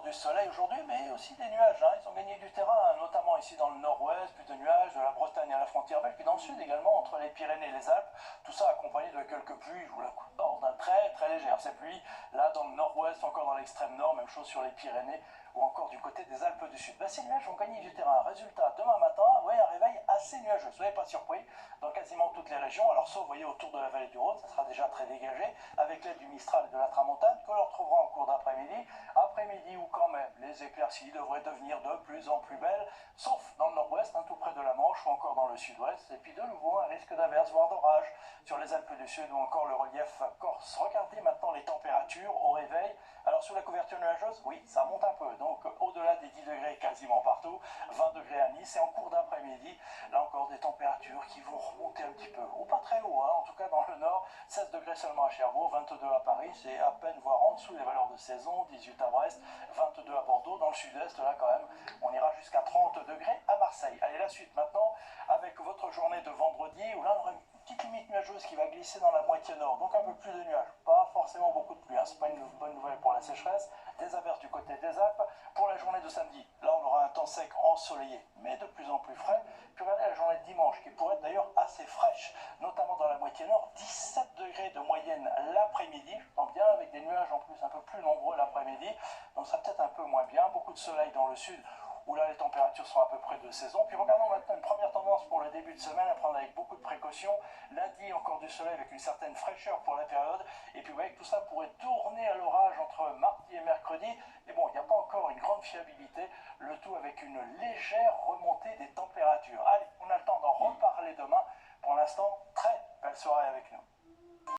du soleil aujourd'hui, mais aussi des nuages. Ils ont gagné du terrain, notamment ici dans le nord-ouest, plus de nuages, de la Bretagne à la frontière belge, puis dans le sud également, entre les Pyrénées et les Alpes. Tout ça accompagné de quelques pluies, je vous l'accorde, très très légères. Ces pluies, là dans le nord-ouest, encore dans l'extrême nord, même chose sur les Pyrénées, ou encore du côté des Alpes du Sud. Ces nuages ont gagné du terrain. Résultat, demain matin, un réveil assez nuageux. Soyez pas surpris, dans quasiment toutes les régions. Alors sauf, vous voyez, autour de la vallée du Rhône, ça sera déjà très dégagé, avec l'aide du Mistral et de la Tramontane, que l'on retrouvera en cours d'après-midi. Après-midi, où quand même, les éclaircies devraient devenir de plus en plus belles, sauf dans le nord-ouest, tout près de la Manche, ou encore dans le sud-ouest. Et puis de nouveau, un risque d'averse, voire d'orage, sur les Alpes du Sud, ou encore le relief corse. Regardez maintenant les températures au réveil. Alors sous la couverture nuageuse, oui, ça monte un peu, donc au-delà des 10 degrés quasiment partout, 20 degrés à Nice, et en cours d'après-midi, là encore des températures qui vont remonter un petit peu, ou pas très haut, en tout cas dans le nord, 16 degrés seulement à Cherbourg, 22 à Paris, c'est à peine voire en dessous des valeurs de saison, 18 à Brest, 22 à Bordeaux, dans le sud-est, là quand même, on ira jusqu'à 30 degrés à Marseille. Allez, la suite maintenant, avec votre journée de vendredi, où là on aura une petite limite nuageuse qui va glisser dans la moitié nord, donc un peu plus de nuages, pas forcément beaucoup de pluie, c'est pas une bonne nouvelle pour la sécheresse, des averses du côté des Alpes. Pour la journée de samedi, là on aura un temps sec ensoleillé, mais de plus en plus frais. Puis regardez la journée de dimanche, qui pourrait être d'ailleurs assez fraîche, notamment dans la moitié nord, 17 degrés de moyenne l'après-midi, je pense bien, avec des nuages en plus un peu plus nombreux l'après-midi, donc ça peut-être un peu moins bien, beaucoup de soleil dans le sud, où là les températures sont à peu près de saison. Puis regardons maintenant une première tendance pour le début de semaine, à prendre avec beaucoup de précautions. Lundi, encore du soleil avec une certaine fraîcheur pour la période. Et puis vous voyez que tout ça pourrait tourner à l'orage entre mardi et mercredi. Mais bon, il n'y a pas encore une grande fiabilité, le tout avec une légère remontée des températures. Allez, on a le temps d'en reparler demain. Pour l'instant, très belle soirée avec nous.